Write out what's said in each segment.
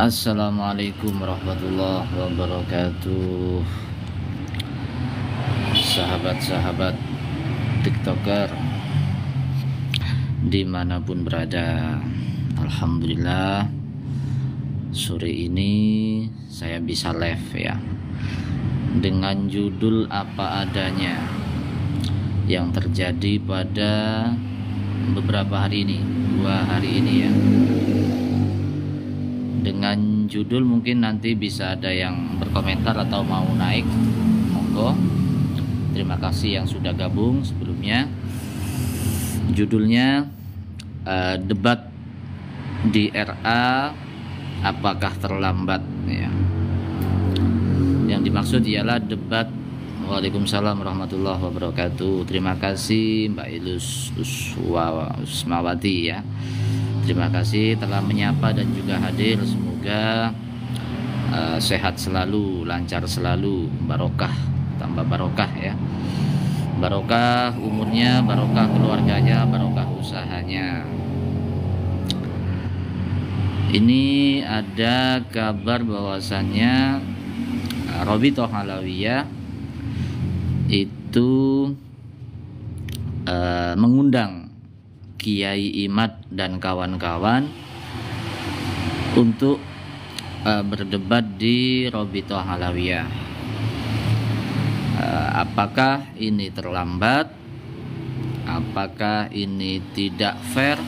Assalamualaikum warahmatullahi wabarakatuh. Sahabat-sahabat TikToker dimanapun berada, alhamdulillah sore ini saya bisa live ya, dengan judul apa adanya yang terjadi pada beberapa hari ini, 2 hari ini ya. Dengan judul mungkin nanti bisa ada yang berkomentar atau mau naik, monggo. Terima kasih yang sudah gabung sebelumnya. Judulnya debat di RA apakah terlambat ya. Yang dimaksud ialah debat. Waalaikumsalam warahmatullahi wabarakatuh. Terima kasih Mbak Ilus Usmawati ya. Terima kasih telah menyapa dan juga hadir. Semoga sehat selalu, lancar selalu, barokah, tambah barokah ya. Barokah umurnya, barokah keluarganya, barokah usahanya. Ini ada kabar bahwasannya Robitoh Alawiyah itu mengundang Kiai Imad dan kawan-kawan untuk berdebat di Robitoh Alawiyah. Apakah ini terlambat? Apakah ini tidak fair?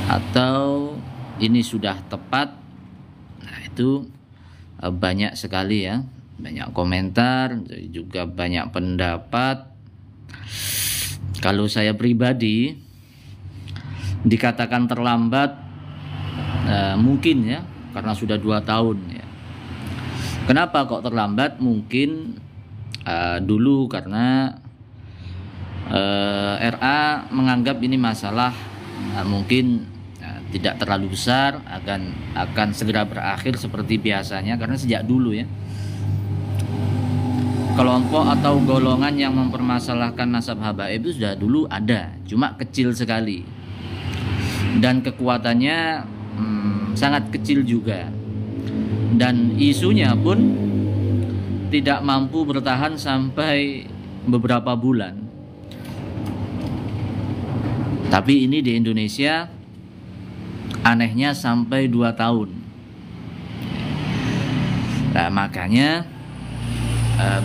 Atau ini sudah tepat? Nah, itu banyak sekali ya, banyak komentar, juga banyak pendapat. Kalau saya pribadi dikatakan terlambat, mungkin ya, karena sudah 2 tahun ya. Kenapa kok terlambat? Mungkin dulu karena RA menganggap ini masalah mungkin tidak terlalu besar, akan segera berakhir seperti biasanya, karena sejak dulu ya kelompok atau golongan yang mempermasalahkan nasab habaib itu sudah dulu ada, cuma kecil sekali dan kekuatannya sangat kecil juga, dan isunya pun tidak mampu bertahan sampai beberapa bulan. Tapi ini di Indonesia anehnya sampai 2 tahun. Nah, makanya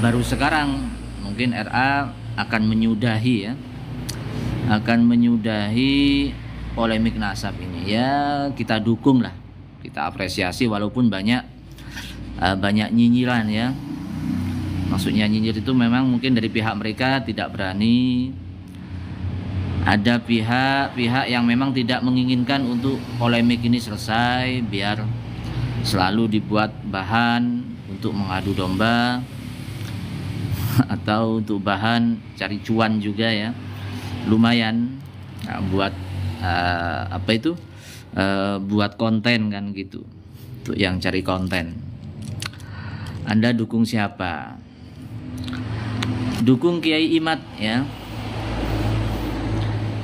baru sekarang mungkin RA akan menyudahi ya, akan menyudahi polemik nasab ini ya. Kita dukung lah, kita apresiasi, walaupun banyak nyinyiran ya. Maksudnya nyinyir itu memang mungkin dari pihak mereka tidak berani. Ada pihak yang memang tidak menginginkan untuk polemik ini selesai, biar selalu dibuat bahan untuk mengadu domba atau untuk bahan cari cuan juga ya, lumayan buat buat konten kan gitu, untuk yang cari konten. Anda dukung siapa? Dukung Kiai Imad ya.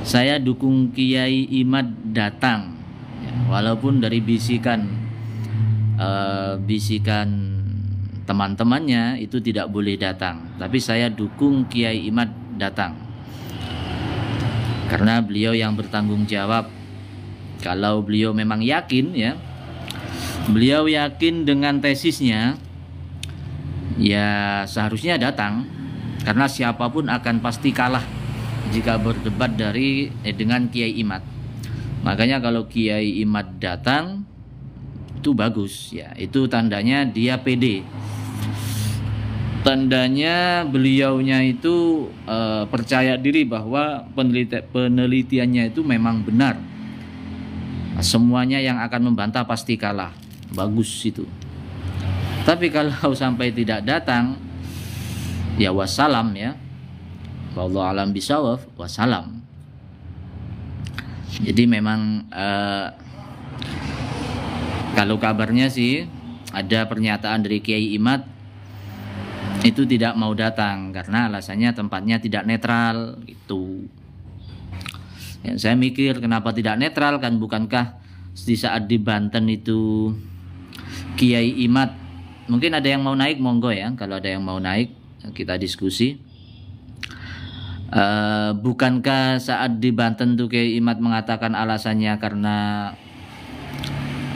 Saya dukung Kiai Imad datang ya, walaupun dari bisikan teman-temannya itu tidak boleh datang, tapi saya dukung Kiai Imad datang karena beliau yang bertanggung jawab. Kalau beliau memang yakin ya, beliau yakin dengan tesisnya, ya seharusnya datang, karena siapapun akan pasti kalah jika berdebat dengan Kiai Imad. Makanya kalau Kiai Imad datang itu bagus ya, itu tandanya dia pede, tandanya beliaunya itu percaya diri bahwa penelitiannya itu memang benar. Semuanya yang akan membantah pasti kalah. Bagus itu. Tapi kalau sampai tidak datang, ya wassalam ya. Wallahu alam bisawab, wassalam. Jadi memang kalau kabarnya sih ada pernyataan dari Kiai Imad itu tidak mau datang karena alasannya tempatnya tidak netral gitu. Ya, saya mikir kenapa tidak netral, kan bukankah di saat di Banten itu Kiai Imad, mungkin ada yang mau naik, monggo ya, kalau ada yang mau naik kita diskusi. Bukankah saat di Banten tuh Kiai Imad mengatakan alasannya karena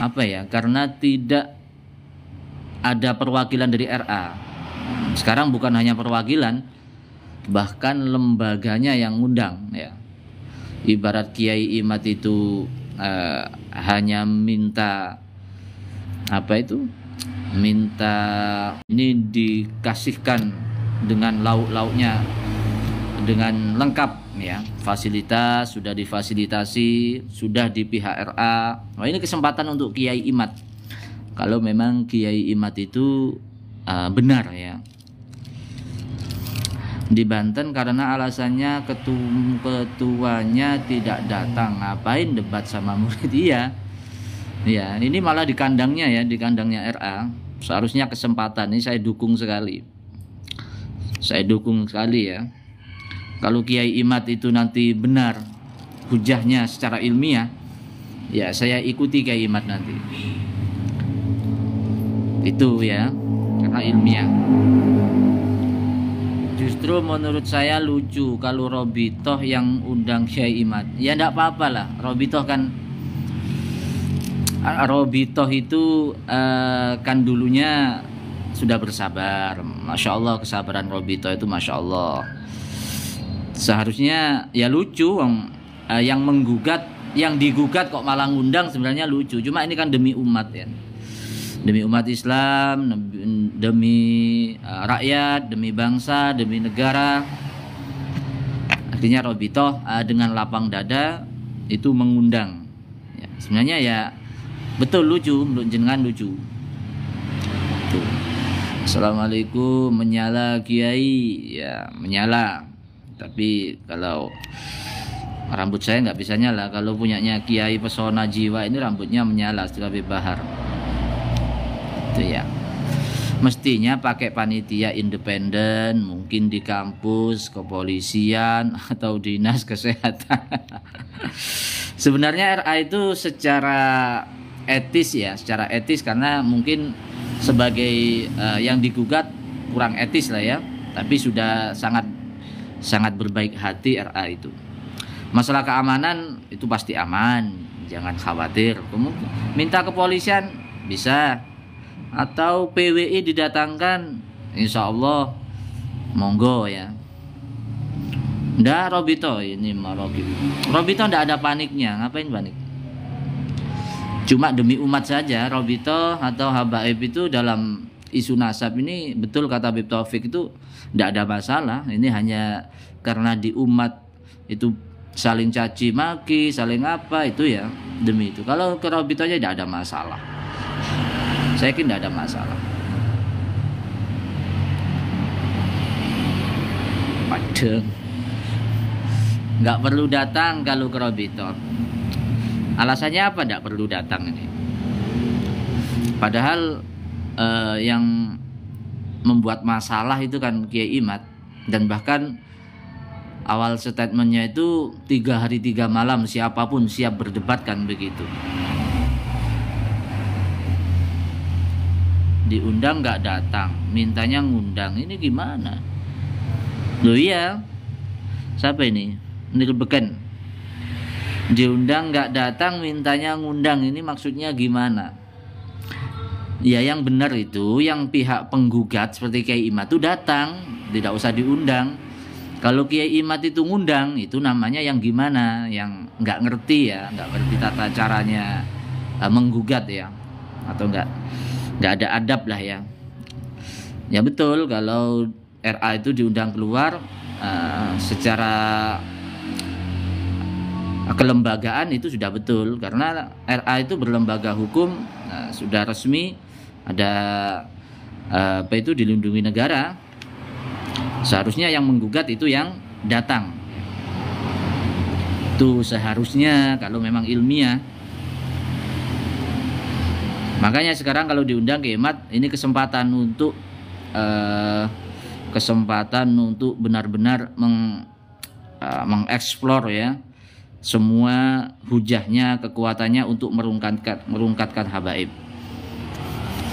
apa ya, karena tidak ada perwakilan dari RA. Sekarang bukan hanya perwakilan, bahkan lembaganya yang ngundang ya. Ibarat Kiai Imad itu hanya minta apa itu, minta ini dikasihkan dengan lauk-lauknya dengan lengkap ya, fasilitas sudah difasilitasi, sudah di pihak RA. Nah, ini kesempatan untuk Kiai Imad. Kalau memang Kiai Imad itu benar ya di Banten, karena alasannya ketuanya tidak datang, ngapain debat sama murid. Iya ya, ini malah di kandangnya ya, di kandangnya RA. Seharusnya kesempatan ini saya dukung sekali, ya. Kalau Kiai Imad itu nanti benar hujahnya secara ilmiah, ya saya ikuti Kiai Imad nanti. Itu ya, karena ilmiah. Justru menurut saya lucu kalau Robitoh yang undang Kiai Imad. Ya enggak apa-apa lah, Robitoh kan, Robitoh itu kan dulunya sudah bersabar. Masya Allah, kesabaran Robitoh itu Masya Allah. Seharusnya ya lucu, yang menggugat, yang digugat kok malah ngundang, sebenarnya lucu. Cuma ini kan demi umat ya, demi umat Islam, demi rakyat, demi bangsa, demi negara. Artinya Robitoh dengan lapang dada itu mengundang ya, sebenarnya ya betul lucu, menurut jenengan lucu. Tuh. Assalamualaikum, menyala Kiai ya, menyala. Tapi kalau rambut saya nggak bisa nyala. Kalau punyanya Kiai Pesona Jiwa ini rambutnya menyala setelah Bahar. Itu ya. Mestinya pakai panitia independen, mungkin di kampus, kepolisian atau dinas kesehatan. Sebenarnya RA itu secara etis ya, secara etis, karena mungkin sebagai yang digugat kurang etis lah ya. Tapi sudah sangat berbaik hati RA itu. Masalah keamanan itu pasti aman, jangan khawatir. Minta kepolisian bisa, atau PWI didatangkan, insya Allah monggo ya. Nggak, Robitoh ini Maroki. Robitoh nggak ada paniknya, ngapain panik? Cuma demi umat saja. Robitoh atau Habaib itu dalam isu nasab ini, betul kata Habib Taufik, itu tidak ada masalah. Ini hanya karena di umat itu saling caci maki, saling apa, itu ya demi itu. Kalau ke Robitoh aja tidak ada masalah, saya kira tidak ada masalah. Padahal nggak perlu datang kalau ke Robitoh. Alasannya apa tidak perlu datang ini? Padahal yang membuat masalah itu kan Kiai Imad, dan bahkan awal statementnya itu 3 hari 3 malam siapapun siap berdebat kan begitu. Diundang nggak datang, mintanya ngundang, ini gimana? Loh iya, siapa ini? Nilbeken. Diundang nggak datang, mintanya ngundang, ini maksudnya gimana? Ya yang benar itu yang pihak penggugat seperti Kiai Imad itu datang, tidak usah diundang. Kalau Kiai Imad itu ngundang, itu namanya yang gimana? Yang nggak ngerti ya, nggak ngerti tata caranya menggugat ya, atau nggak ada adab lah ya. Ya betul, kalau RA itu diundang keluar secara kelembagaan itu sudah betul, karena RA itu berlembaga hukum, sudah resmi, ada apa itu, dilindungi negara. Seharusnya yang menggugat itu yang datang. Itu seharusnya kalau memang ilmiah. Makanya sekarang kalau diundang ke Imad, ini kesempatan untuk benar-benar mengeksplor ya semua hujahnya, kekuatannya untuk merungkatkan habaib.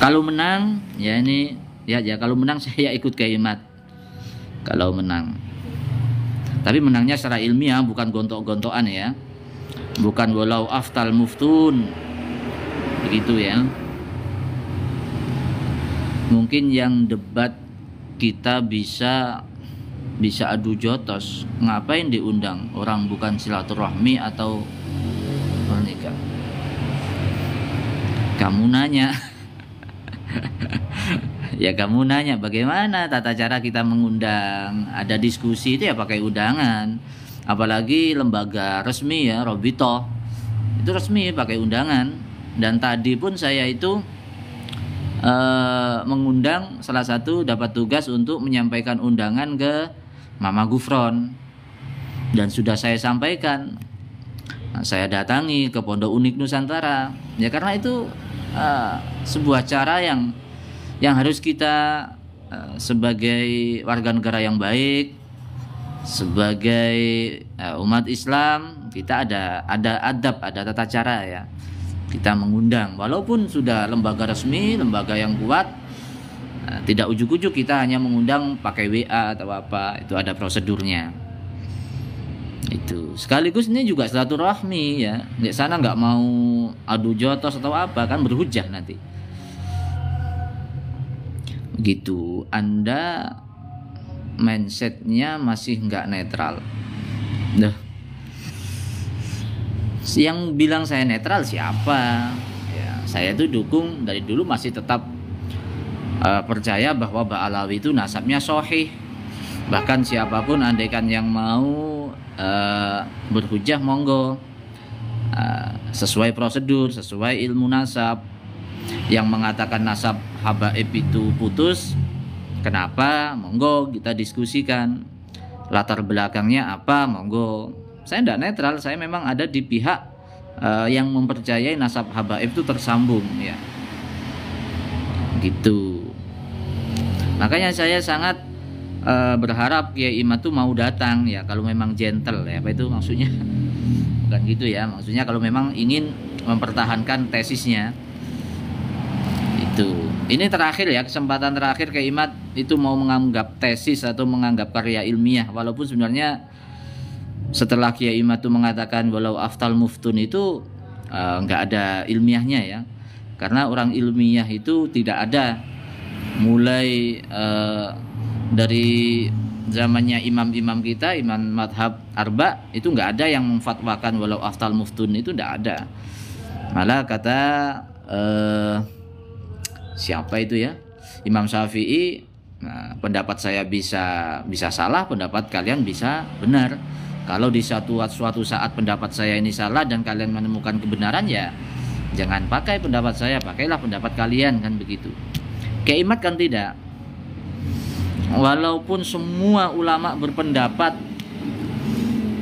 Kalau menang, ya ini ya kalau menang saya ikut Kiai Imad. Kalau menang. Tapi menangnya secara ilmiah, bukan gontok-gontokan ya. Bukan walau aftal muftun. Begitu ya. Mungkin yang debat kita bisa adu jotos, ngapain diundang orang bukan silaturahmi atau menikah. Kamu nanya ya kamu nanya bagaimana tata cara kita mengundang, ada diskusi itu ya pakai undangan, apalagi lembaga resmi ya, Robito itu resmi pakai undangan. Dan tadi pun saya itu mengundang, salah satu dapat tugas untuk menyampaikan undangan ke Mama Gufron, dan sudah saya sampaikan. Saya datangi ke Pondok Unik Nusantara ya, karena itu sebuah cara yang harus kita sebagai warga negara yang baik, sebagai umat Islam, kita ada adab, ada tata cara ya. Kita mengundang walaupun sudah lembaga resmi, lembaga yang kuat, tidak ujuk-ujuk kita hanya mengundang pakai WA atau apa, itu ada prosedurnya. Itu sekaligus ini juga silaturahmi ya. Di sana nggak mau adu jotos atau apa, kan berhujah nanti. Gitu. Anda mindsetnya masih nggak netral. Nah, yang bilang saya netral siapa? Ya, saya tuh dukung dari dulu, masih tetap percaya bahwa Ba'alawi itu nasabnya sahih. Bahkan siapapun andaikan yang mau berhujah monggo, sesuai prosedur, sesuai ilmu nasab. Yang mengatakan nasab habaib itu putus, kenapa? Monggo kita diskusikan. Latar belakangnya apa? Monggo. Saya tidak netral, saya memang ada di pihak yang mempercayai nasab habaib itu tersambung ya. Gitu. Makanya saya sangat berharap Kiai Imad tuh mau datang ya, kalau memang gentle ya. Apa itu maksudnya? Bukan gitu ya, maksudnya kalau memang ingin mempertahankan tesisnya. Itu. Ini terakhir ya, kesempatan terakhir Kiai Imad itu mau menganggap tesis atau menganggap karya ilmiah, walaupun sebenarnya setelah Kiai Imad tuh mengatakan walau aftal muftun itu nggak ada ilmiahnya ya. Karena orang ilmiah itu tidak ada, mulai dari zamannya imam-imam kita, imam madhab arba, itu nggak ada yang memfatwakan walau aftal muftun, itu nggak ada. Malah kata siapa itu ya, Imam Syafi'i, pendapat saya bisa salah, pendapat kalian bisa benar. Kalau di suatu saat pendapat saya ini salah dan kalian menemukan kebenaran, ya jangan pakai pendapat saya, pakailah pendapat kalian, kan begitu. Kiai Imad kan tidak. Walaupun semua ulama berpendapat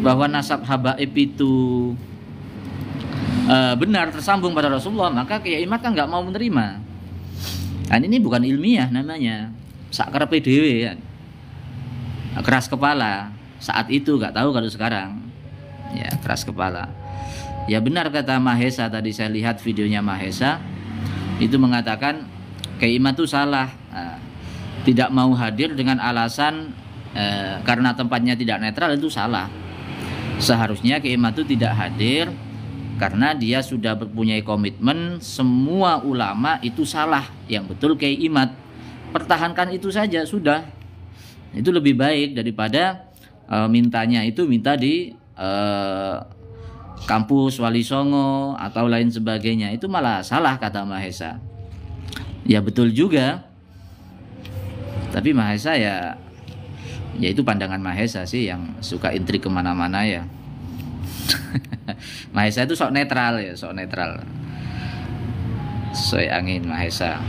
bahwa nasab habaib itu benar tersambung pada Rasulullah, maka Kiai Imad kan nggak mau menerima. Dan ini bukan ilmiah namanya, sakrepe dhewe kan. Keras kepala saat itu, nggak tahu kalau sekarang. Ya, keras kepala. Ya benar kata Mahesa, tadi saya lihat videonya Mahesa, itu mengatakan Kiai Imad itu salah, tidak mau hadir dengan alasan karena tempatnya tidak netral, itu salah. Seharusnya Kiai Imad itu tidak hadir karena dia sudah mempunyai komitmen semua ulama itu salah, yang betul Kiai Imad. Pertahankan itu saja sudah. Itu lebih baik daripada mintanya itu minta di kampus Wali Songo atau lain sebagainya. Itu malah salah kata Mahesa. Ya betul juga. Tapi Mahesa ya itu pandangan Mahesa sih, yang suka intrik kemana-mana ya. Mahesa itu sok netral ya, sok netral. Soy angin Mahesa.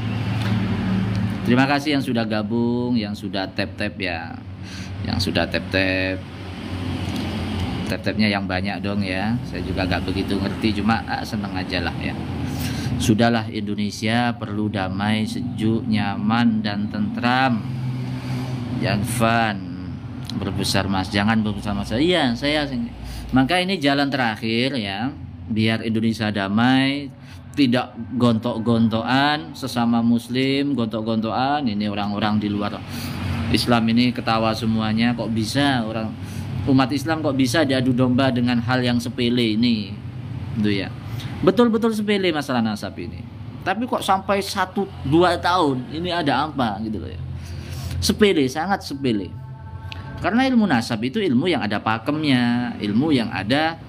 Terima kasih yang sudah gabung, yang sudah tap-tap ya. Yang sudah tap-tap. Tap-tapnya yang banyak dong ya. Saya juga gak begitu ngerti, cuma seneng aja lah ya. Sudahlah, Indonesia perlu damai, sejuk, nyaman dan tentram. Jangan fun, berbesar mas, jangan berbesar mas. Iya, saya Maka ini jalan terakhir ya, biar Indonesia damai, tidak gontok-gontokan sesama muslim, gontok-gontokan. Ini orang-orang di luar Islam ini ketawa semuanya, kok bisa orang umat Islam kok bisa diadu domba dengan hal yang sepele ini, gitu ya. Betul-betul sepele masalah nasab ini. Tapi kok sampai 1-2 tahun ini ada apa gitu loh ya. Sepele, sangat sepele. Karena ilmu nasab itu ilmu yang ada pakemnya, ilmu yang ada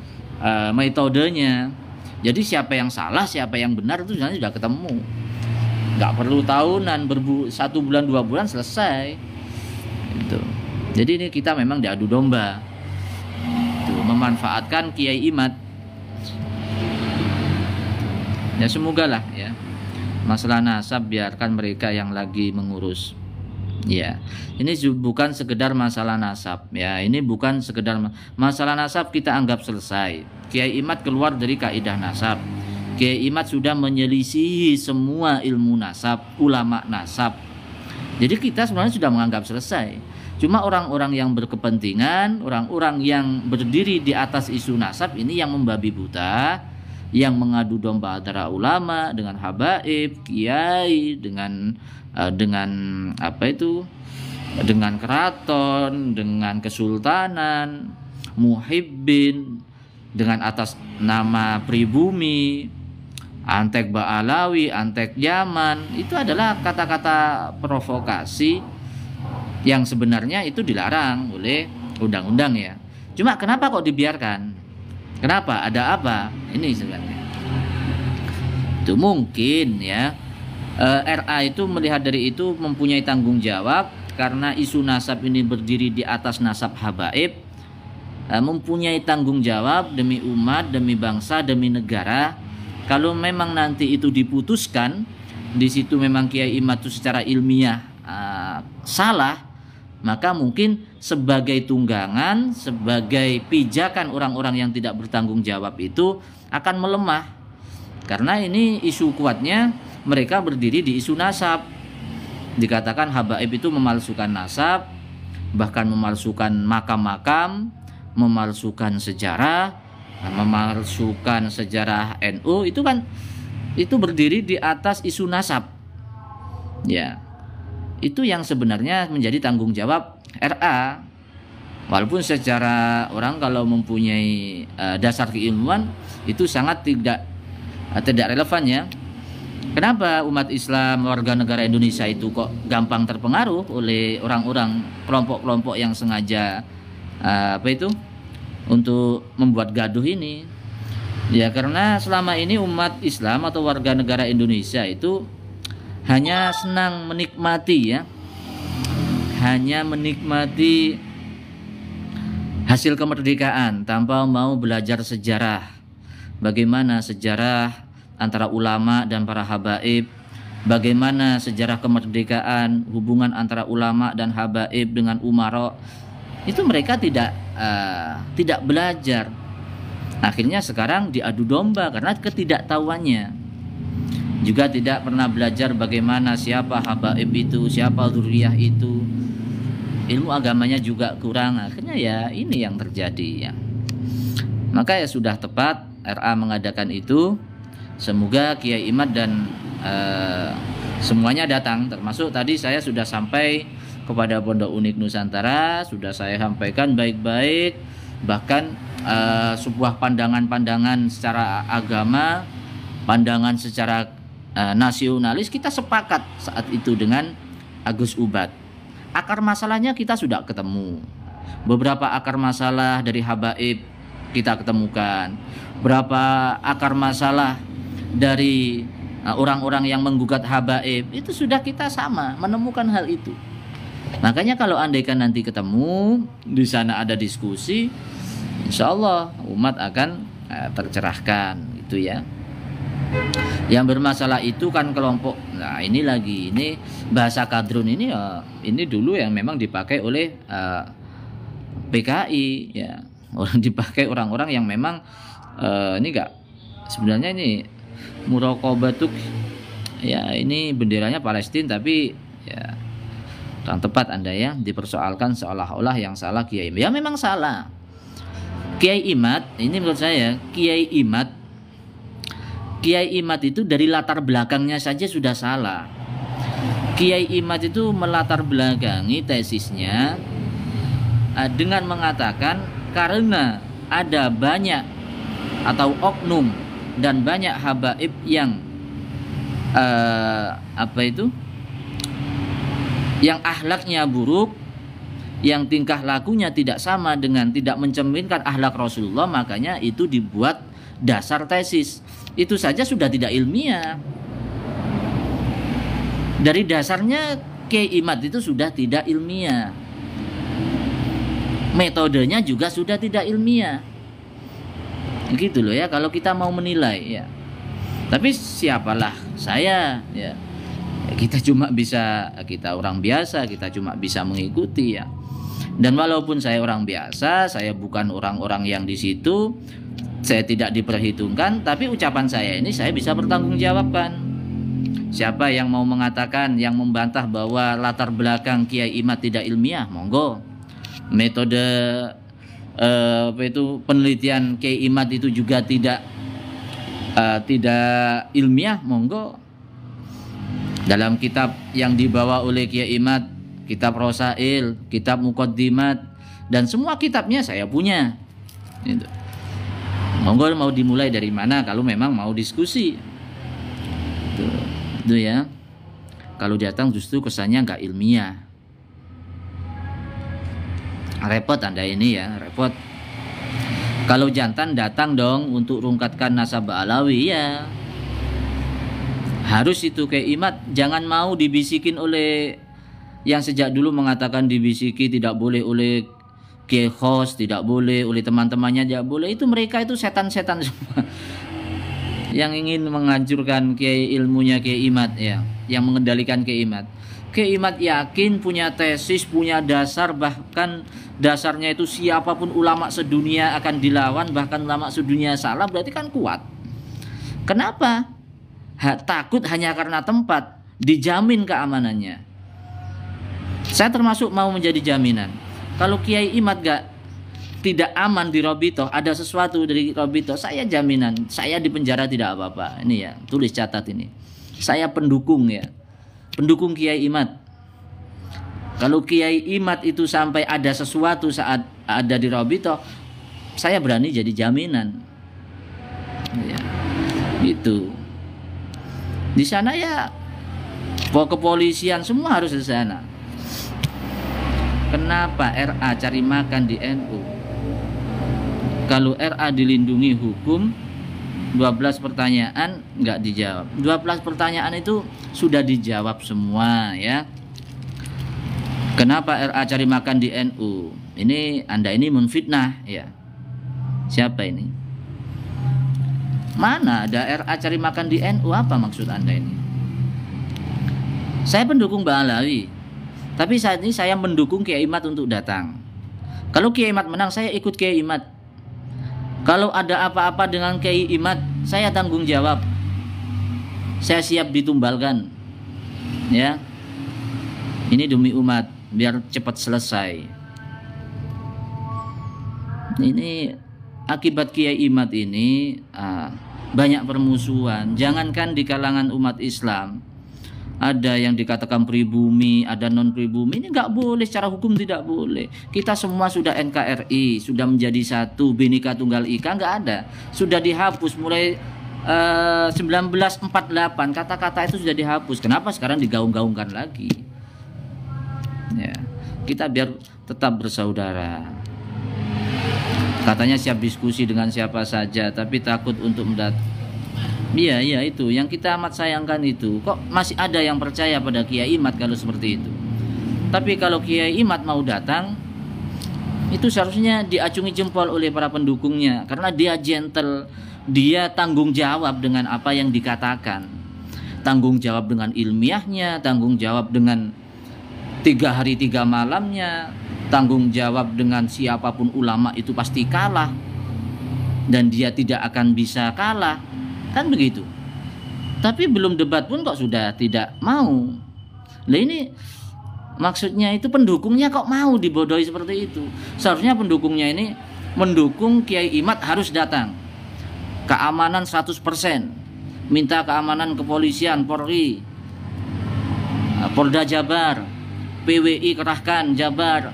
metodenya. Jadi siapa yang salah, siapa yang benar itu sebenarnya sudah ketemu. Nggak perlu tahunan, 1 bulan 2 bulan selesai. Gitu. Jadi ini kita memang diadu domba. Itu, memanfaatkan Kiai Imad. Ya semoga lah ya, masalah nasab biarkan mereka yang lagi mengurus. Ya, ini bukan sekedar masalah nasab ya, ini bukan sekedar masalah nasab kita anggap selesai. Kiai Imad keluar dari kaidah nasab. Kiai Imad sudah menyelisihi semua ilmu nasab, ulama nasab. Jadi kita sebenarnya sudah menganggap selesai. Cuma orang-orang yang berkepentingan, orang-orang yang berdiri di atas isu nasab ini yang membabi buta, yang mengadu domba antara ulama dengan habaib, kiai, dengan apa itu, dengan keraton, dengan kesultanan, muhibbin, dengan atas nama pribumi, antek Ba'alawi, antek Yaman. Itu adalah kata-kata provokasi yang sebenarnya itu dilarang oleh undang-undang ya. Cuma kenapa kok dibiarkan? Kenapa? Ada apa? Ini sebenarnya. Itu mungkin ya, RA itu melihat dari itu mempunyai tanggung jawab karena isu nasab ini berdiri di atas nasab habaib, mempunyai tanggung jawab demi umat, demi bangsa, demi negara. Kalau memang nanti itu diputuskan, di situ memang Kiai Imad itu secara ilmiah salah, maka mungkin sebagai tunggangan, sebagai pijakan orang-orang yang tidak bertanggung jawab itu akan melemah. Karena ini isu kuatnya mereka berdiri di isu nasab. Dikatakan habaib itu memalsukan nasab, bahkan memalsukan makam-makam, memalsukan sejarah, memalsukan sejarah NU. Itu kan itu berdiri di atas isu nasab. Ya. Itu yang sebenarnya menjadi tanggung jawab RA. Walaupun secara orang kalau mempunyai dasar keilmuan itu sangat tidak relevan ya. Kenapa umat Islam, warga negara Indonesia itu kok gampang terpengaruh oleh orang-orang, kelompok-kelompok yang sengaja untuk membuat gaduh ini? Ya karena selama ini umat Islam atau warga negara Indonesia itu hanya senang menikmati ya, hanya menikmati hasil kemerdekaan tanpa mau belajar sejarah. Bagaimana sejarah antara ulama dan para habaib, bagaimana sejarah kemerdekaan, hubungan antara ulama dan habaib dengan umara. Itu mereka tidak belajar. Akhirnya sekarang diadu domba karena ketidaktahuannya. Juga tidak pernah belajar bagaimana siapa habaib itu, siapa dzurriyyah itu. Ilmu agamanya juga kurang. Akhirnya ya ini yang terjadi ya. Maka ya sudah tepat RA mengadakan itu. Semoga Kiai Imad dan semuanya datang. Termasuk tadi saya sudah sampai kepada Pondok Unik Nusantara, sudah saya sampaikan baik-baik. Bahkan sebuah pandangan-pandangan secara agama, pandangan secara nasionalis kita sepakat saat itu dengan Agus Ubad. Akar masalahnya kita sudah ketemu. Beberapa akar masalah dari habaib kita ketemukan. Berapa akar masalah dari orang-orang yang menggugat habaib itu sudah kita sama menemukan hal itu. Makanya kalau andaikan nanti ketemu di sana ada diskusi, insya Allah umat akan tercerahkan gitu ya. Yang bermasalah itu kan kelompok. Nah ini lagi, ini bahasa kadrun ini ini dulu yang memang dipakai oleh PKI ya, orang dipakai orang-orang yang memang ini enggak, sebenarnya ini Muraqabatuk ya, ini benderanya Palestina tapi ya kurang tepat Anda ya dipersoalkan seolah-olah yang salah Kiai. Ya memang salah. Kiai Imad, ini menurut saya Kiai Imad itu dari latar belakangnya saja sudah salah. Kiai Imad itu melatar belakangi tesisnya dengan mengatakan karena ada banyak atau oknum dan banyak habaib yang yang akhlaknya buruk, yang tingkah lakunya tidak sama dengan tidak mencerminkan akhlak Rasulullah, makanya itu dibuat dasar tesis. Itu saja sudah tidak ilmiah. Dari dasarnya Kiai Imad itu sudah tidak ilmiah. Metodenya juga sudah tidak ilmiah. Gitu loh ya, kalau kita mau menilai ya. Tapi siapalah saya ya. Kita cuma bisa, kita orang biasa, kita cuma bisa mengikuti ya. Dan walaupun saya orang biasa, saya bukan orang-orang yang di situ, saya tidak diperhitungkan, tapi ucapan saya ini saya bisa bertanggungjawabkan. Siapa yang mau mengatakan, yang membantah bahwa latar belakang Kiai Imad tidak ilmiah, monggo. Metode penelitian Kiai Imad itu juga tidak ilmiah, monggo. Dalam kitab yang dibawa oleh Kiai Imad, kitab Rosail, kitab Muqaddimat, dan semua kitabnya saya punya. Itu. Monggo mau dimulai dari mana kalau memang mau diskusi. Itu ya. Kalau datang justru kesannya nggak ilmiah. Repot Anda ini ya, repot. Kalau jantan datang dong untuk rungkatkan nasab Alawi ya. Harus itu Kiai Imad, jangan mau dibisikin oleh yang sejak dulu mengatakan dibisiki tidak boleh oleh Kiai Khos, tidak boleh oleh teman-temannya, tidak boleh. Itu mereka itu setan-setan semua. Yang ingin menghancurkan Kiai ilmunya Kiai Imad ya, yang mengendalikan Kiai Imad. Kiai Imad yakin punya tesis, punya dasar, bahkan dasarnya itu siapapun ulama sedunia akan dilawan, bahkan ulama sedunia salah, berarti kan kuat. Kenapa? Takut hanya karena tempat, dijamin keamanannya. Saya termasuk mau menjadi jaminan. Kalau Kiai Imad tidak aman di Robito, ada sesuatu dari Robito, saya jaminan, saya di penjara tidak apa-apa. Ini ya, tulis catat ini. Saya pendukung ya, pendukung Kiai Imad. Kalau Kiai Imad itu sampai ada sesuatu saat ada di Robito, saya berani jadi jaminan. Ya, itu. Di sana ya, kepolisian semua harus di sana. Kenapa RA cari makan di NU? Kalau RA dilindungi hukum, 12 pertanyaan nggak dijawab. 12 pertanyaan itu sudah dijawab semua ya. Kenapa RA cari makan di NU? Ini Anda ini menfitnah ya. Siapa ini? Mana ada RA cari makan di NU? Apa maksud Anda ini? Saya pendukung Ba'alawi, tapi saat ini saya mendukung Kiai Imad untuk datang. Kalau Kiai Imad menang, saya ikut Kiai Imad. Kalau ada apa-apa dengan Kiai Imad, saya tanggung jawab. Saya siap ditumbalkan. Ya. Ini demi umat, biar cepat selesai. Ini akibat Kiai Imad ini banyak permusuhan. Jangankan di kalangan umat Islam, ada yang dikatakan pribumi, ada non pribumi. Ini nggak boleh, secara hukum tidak boleh. Kita semua sudah NKRI, sudah menjadi satu, Bhinneka Tunggal Ika, nggak ada. Sudah dihapus mulai 1948, kata-kata itu sudah dihapus. Kenapa sekarang digaung-gaungkan lagi? Ya, kita biar tetap bersaudara. Katanya siap diskusi dengan siapa saja, tapi takut untuk mendatang. Iya itu yang kita amat sayangkan itu. Kok masih ada yang percaya pada Kiai Imad kalau seperti itu? Tapi kalau Kiai Imad mau datang, itu seharusnya diacungi jempol oleh para pendukungnya, karena dia gentle, dia tanggung jawab dengan apa yang dikatakan, tanggung jawab dengan ilmiahnya, tanggung jawab dengan 3 hari 3 malamnya, tanggung jawab dengan siapapun ulama itu pasti kalah, dan dia tidak akan bisa kalah. Kan begitu. Tapi belum debat pun kok sudah tidak mau. Lah ini maksudnya itu pendukungnya kok mau dibodohi seperti itu. Seharusnya pendukungnya ini mendukung Kiai Imad harus datang. Keamanan 100%. Minta keamanan kepolisian, Polri, Polda Jabar, PWI kerahkan Jabar.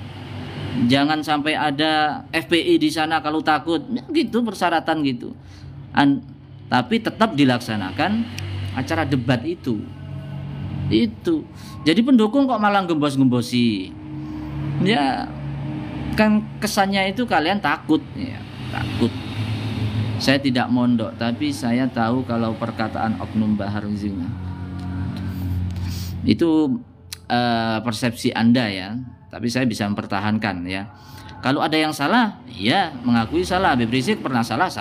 Jangan sampai ada FPI di sana kalau takut. Gitu persyaratan gitu. Tapi tetap dilaksanakan acara debat itu. Jadi pendukung kok malah gembos-gembosi. Ya kan kesannya itu kalian takut ya, takut. Saya tidak mondok, tapi saya tahu kalau perkataan Oknum Bahar Zina itu persepsi Anda ya, tapi saya bisa mempertahankan ya. Kalau ada yang salah, ya mengakui salah. Habib Rizik pernah salah,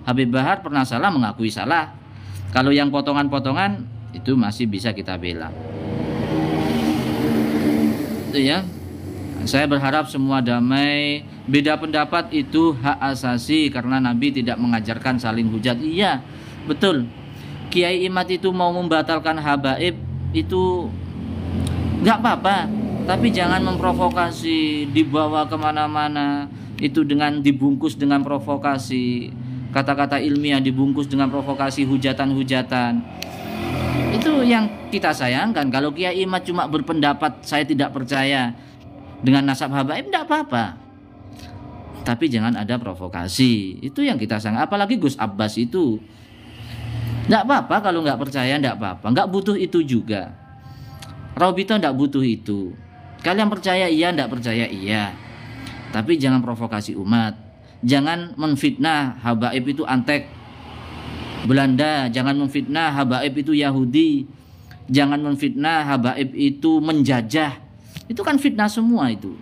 Habib Bahar pernah salah, mengakui salah. Kalau yang potongan-potongan itu masih bisa kita bela. Itu ya. Saya berharap semua damai. Beda pendapat itu hak asasi karena Nabi tidak mengajarkan saling hujat. Iya, betul. Kiai Imad itu mau membatalkan habaib itu nggak apa-apa, tapi jangan memprovokasi, dibawa kemana-mana. Itu dengan dibungkus dengan provokasi, kata-kata ilmiah dibungkus dengan provokasi, hujatan-hujatan. Itu yang kita sayangkan. Kalau Kiai Imad cuma berpendapat saya tidak percaya dengan nasab habaib, tidak apa-apa, tapi jangan ada provokasi. Itu yang kita sayang. Apalagi Gus Abbas itu tidak apa-apa kalau nggak percaya, tidak apa-apa, nggak butuh itu juga. Robito tidak butuh itu. Kalian percaya iya, tidak percaya iya, tapi jangan provokasi umat. Jangan menfitnah habaib itu antek Belanda, jangan menfitnah habaib itu Yahudi, jangan menfitnah habaib itu menjajah. Itu kan fitnah semua itu.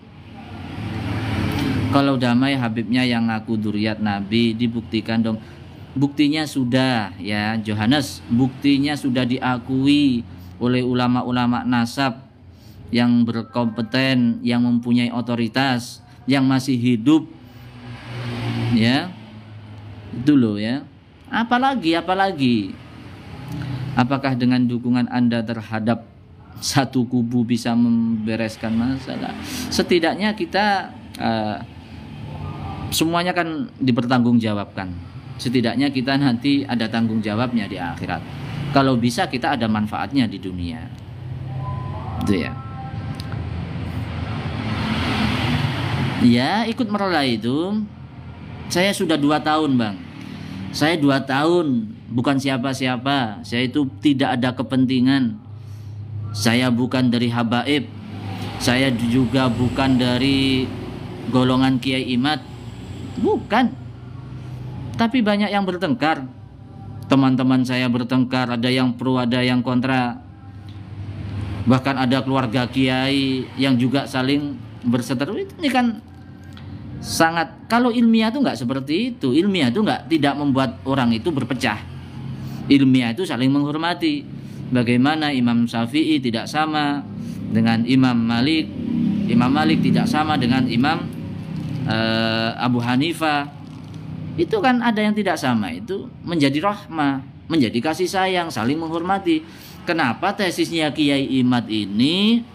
Kalau damai Habibnya yang ngaku dzurriat Nabi, dibuktikan dong. Buktinya sudah ya Johannes, buktinya sudah diakui oleh ulama-ulama nasab yang berkompeten, yang mempunyai otoritas, yang masih hidup. Ya. Itu loh ya. Apalagi apakah dengan dukungan Anda terhadap satu kubu bisa membereskan masalah? Setidaknya kita semuanya kan dipertanggungjawabkan. Setidaknya kita nanti ada tanggung jawabnya di akhirat. Kalau bisa kita ada manfaatnya di dunia. Itu ya. Ya ikut merelai itu. Saya sudah 2 tahun bang. Saya 2 tahun bukan siapa-siapa. Saya itu tidak ada kepentingan. Saya bukan dari habaib. Saya juga bukan dari golongan Kiai Imad. Bukan. Tapi banyak yang bertengkar. Teman-teman saya bertengkar, ada yang pro, ada yang kontra. Bahkan ada keluarga kiai yang juga saling berseteru. Ini kan sangat, kalau ilmiah itu nggak seperti itu. Ilmiah itu tidak membuat orang itu berpecah. Ilmiah itu saling menghormati. Bagaimana Imam Syafi'i tidak sama dengan Imam Malik, Imam Malik tidak sama dengan Imam Abu Hanifah. Itu kan ada yang tidak sama. Itu menjadi rahmah, menjadi kasih sayang, saling menghormati. Kenapa tesisnya Kiai Imad ini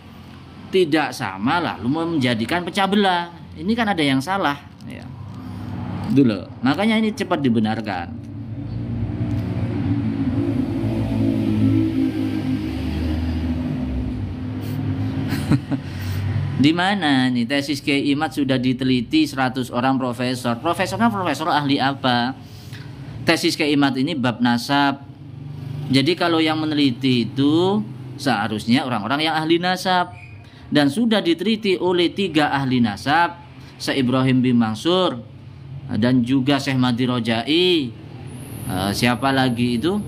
tidak sama lalu menjadikan pecah belah? Ini kan ada yang salah ya. Dulu. Makanya ini cepat dibenarkan. Di mana nih tesis Kiai Imad sudah diteliti 100 orang profesor. Profesornya profesor ahli apa? Tesis Kiai Imad ini bab nasab. Jadi kalau yang meneliti itu seharusnya orang-orang yang ahli nasab, dan sudah diteliti oleh 3 ahli nasab, Syekh Ibrahim bin Mansur dan juga Syekh Madi Rojai. Siapa lagi itu?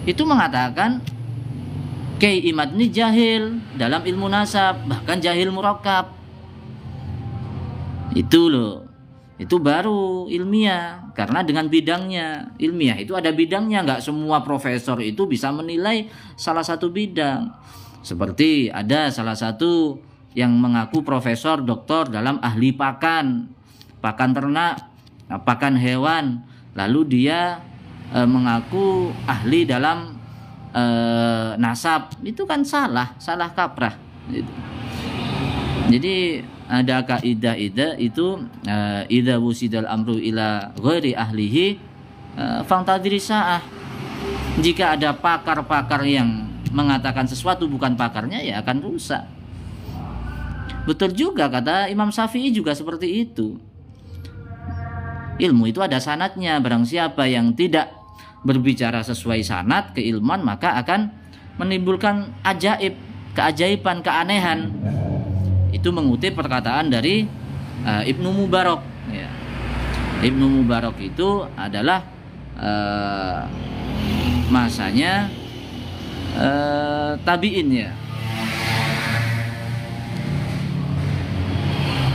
Itu mengatakan Kiai Imad ini jahil dalam ilmu nasab, bahkan jahil murakkab. Itu loh. Itu baru ilmiah, karena dengan bidangnya. Ilmiah itu ada bidangnya, nggak semua profesor itu bisa menilai salah satu bidang. Seperti ada salah satu yang mengaku profesor doktor dalam ahli pakan ternak, pakan hewan, lalu dia mengaku ahli dalam nasab. Itu kan salah kaprah gitu. Jadi ada kaidah-idah itu idza wusidal amru ila ghairi ahlihi fantadiri sa'ah. Jika ada pakar-pakar yang mengatakan sesuatu bukan pakarnya, ya akan rusak. Betul juga kata Imam Syafi'i juga seperti itu. Ilmu itu ada sanadnya. Barang siapa yang tidak berbicara sesuai sanad keilmuan, maka akan menimbulkan ajaib, keajaiban, keanehan. Itu mengutip perkataan dari Ibnu Mubarak. Ya. Ibnu Mubarak itu adalah masanya tabi'in ya.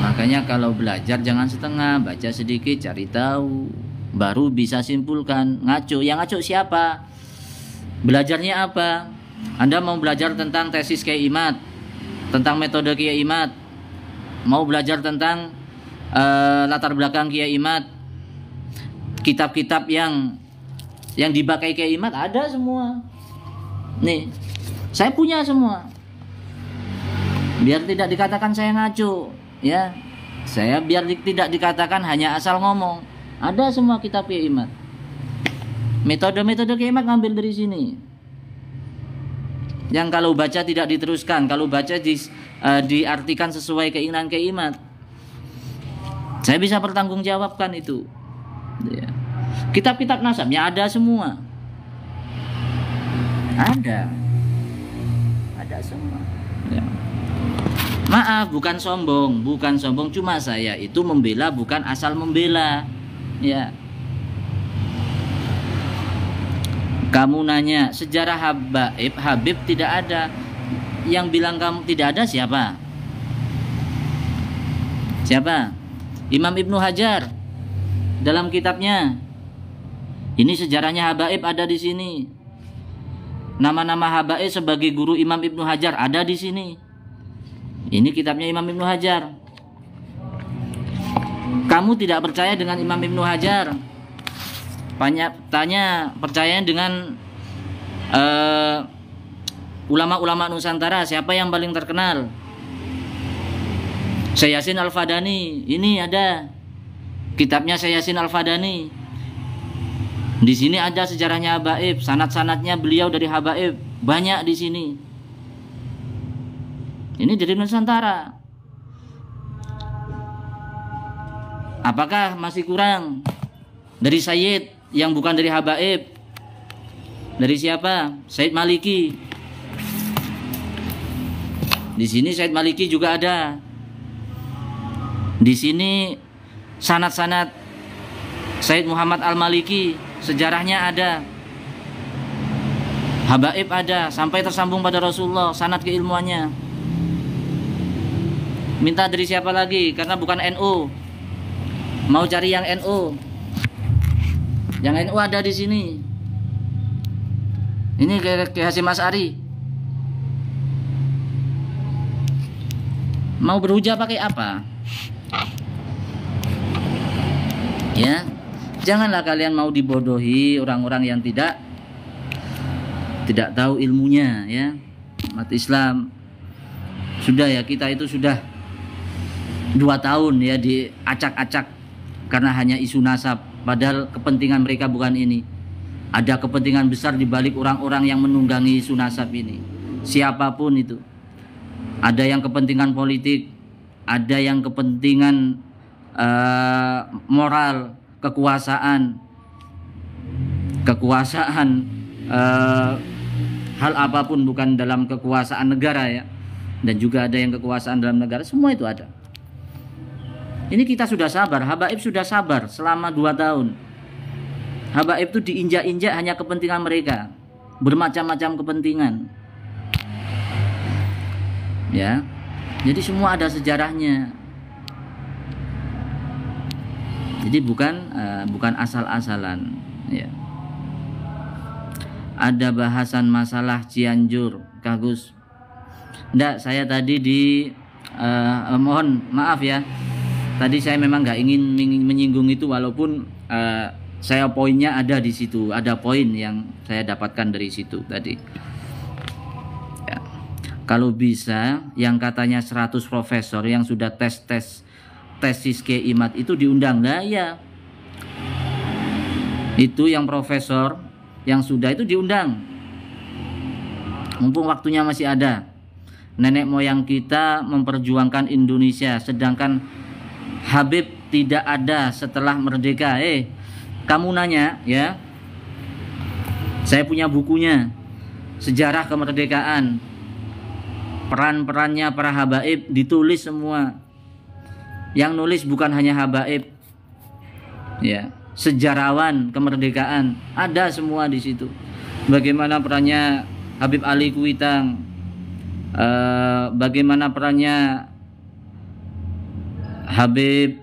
Makanya kalau belajar jangan setengah, baca sedikit, cari tahu, baru bisa simpulkan. Ngaco, yang ngaco siapa? Belajarnya apa? Anda mau belajar tentang tesis Kiai Imad, tentang metode Kiai Imad, mau belajar tentang latar belakang Kiai Imad, kitab-kitab yang dipakai Kiai Imad ada semua. Nih, saya punya semua. Biar tidak dikatakan saya ngaco, ya. Saya biar tidak dikatakan hanya asal ngomong. Ada semua kitab Kiai Imad. Metode-metode Kiai Imad ngambil dari sini. Yang kalau baca tidak diteruskan, kalau baca diartikan sesuai keinginan Kiai Imad, saya bisa pertanggungjawabkan itu. Ya. Kitab-kitab nasabnya ada semua. Ada semua. Ya. Maaf, bukan sombong, cuma saya itu membela bukan asal membela. Ya. Kamu nanya sejarah Habib tidak ada. Yang bilang kamu tidak ada siapa? Siapa? Imam Ibnu Hajar dalam kitabnya. Ini sejarahnya Habaib ada di sini. Nama-nama Habaib sebagai guru Imam Ibnu Hajar ada di sini. Ini kitabnya Imam Ibnu Hajar. Kamu tidak percaya dengan Imam Ibnu Hajar? Tanya percaya dengan ulama-ulama Nusantara, siapa yang paling terkenal? Sayyasin Al-Fadani. Ini ada kitabnya Sayyasin Al-Fadani. Di sini ada sejarahnya Habaib, sanad-sanadnya beliau dari Habaib banyak di sini. Ini dari Nusantara. Apakah masih kurang dari Sayyid yang bukan dari Habaib? Dari siapa? Said Maliki. Di sini Said Maliki juga ada. Di sini sanad-sanad Said Muhammad Al-Maliki, sejarahnya ada. Habaib ada, sampai tersambung pada Rasulullah, sanad keilmuannya. Minta dari siapa lagi? Karena bukan NU. Mau cari yang NU. Yang NU ada di sini. Ini kayak Hasyim Asy'ari. Mau berhujah pakai apa? Ya, janganlah kalian mau dibodohi orang-orang yang tidak tahu ilmunya, ya. Umat Islam sudah ya, kita itu sudah 2 tahun ya diacak-acak karena hanya isu nasab, padahal kepentingan mereka bukan ini. Ada kepentingan besar di balik orang-orang yang menunggangi isu nasab ini. Siapapun itu. Ada yang kepentingan politik, ada yang kepentingan moral, kekuasaan, hal apapun bukan dalam kekuasaan negara ya. Dan juga ada yang kekuasaan dalam negara, semua itu ada. Ini kita sudah sabar, Habaib sudah sabar selama 2 tahun. Habaib itu diinjak-injak hanya kepentingan mereka, bermacam-macam kepentingan. Ya, jadi semua ada sejarahnya. Jadi bukan asal-asalan. Ya. Ada bahasan masalah Cianjur, Kak Gus. Nggak, saya tadi mohon maaf ya. Tadi saya memang nggak ingin menyinggung itu, walaupun saya poinnya ada di situ, ada poin yang saya dapatkan dari situ tadi. Ya. Kalau bisa yang katanya 100 profesor yang sudah tesis keimat itu diundang. Nah ya, itu yang profesor yang sudah itu diundang, mumpung waktunya masih ada. Nenek moyang kita memperjuangkan Indonesia, sedangkan Habib tidak ada setelah merdeka. Kamu nanya ya, saya punya bukunya, sejarah kemerdekaan, peran-perannya para habaib ditulis semua. Yang nulis bukan hanya habaib, ya, sejarawan kemerdekaan ada semua di situ. Bagaimana perannya Habib Ali Kuitang, bagaimana perannya Habib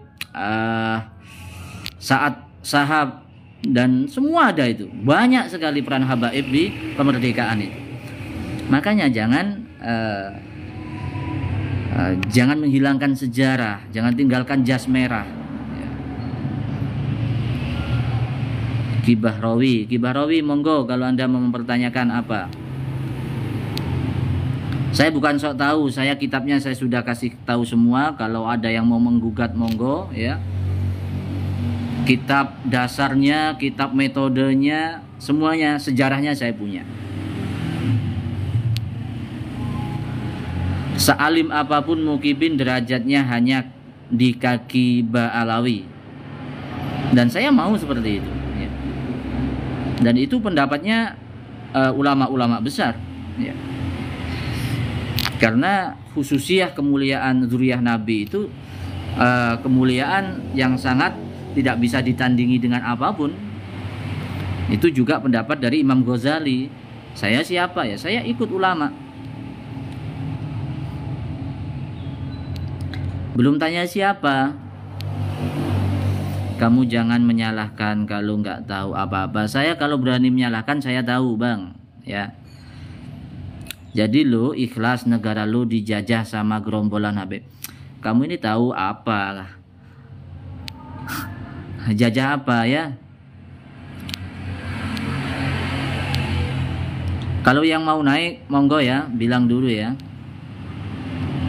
Sa'ad Sahab, dan semua ada itu. Banyak sekali peran habaib di kemerdekaan itu. Makanya jangan menghilangkan sejarah, jangan tinggalkan jas merah. Kibah Rawi, monggo kalau Anda mau mempertanyakan apa. Saya bukan sok tahu, saya kitabnya saya sudah kasih tahu semua. Kalau ada yang mau menggugat monggo ya. Kitab dasarnya, kitab metodenya, semuanya, sejarahnya saya punya. Sealim apapun mukibin derajatnya hanya di kaki Ba'alawi. Dan saya mau seperti itu ya. Dan itu pendapatnya ulama-ulama besar ya. Karena khususiyah kemuliaan zuriyah Nabi itu kemuliaan yang sangat tidak bisa ditandingi dengan apapun. Itu juga pendapat dari Imam Ghazali. Saya siapa ya? Saya ikut ulama. Belum tanya siapa. Kamu jangan menyalahkan kalau nggak tahu apa-apa. Saya kalau berani menyalahkan saya tahu, Bang. Ya. Jadi lo ikhlas negara lo dijajah sama gerombolan Habib. Kamu ini tahu apa? Jajah apa ya? Kalau yang mau naik monggo ya, bilang dulu ya.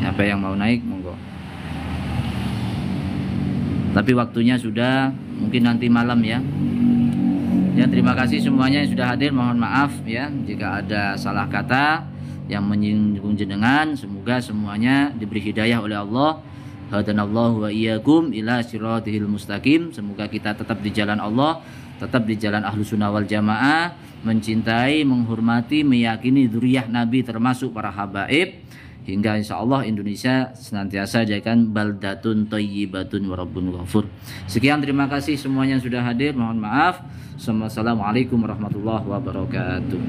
Apa yang mau naik monggo. Tapi waktunya sudah, mungkin nanti malam ya. Ya, terima kasih semuanya yang sudah hadir. Mohon maaf ya jika ada salah kata yang menyinggung jenengan. Semoga semuanya diberi hidayah oleh Allah. Hadanallahu wa iyyakum ila sirathil mustaqim. Semoga kita tetap di jalan Allah, tetap di jalan Ahlussunnah wal Jamaah, mencintai, menghormati, meyakini dzurriyyah Nabi termasuk para habaib, hingga insyaallah Indonesia senantiasa jadikan baldatun thayyibatun wa rabbun ghafur. Sekian, terima kasih semuanya yang sudah hadir. Mohon maaf. Wassalamualaikum warahmatullahi wabarakatuh.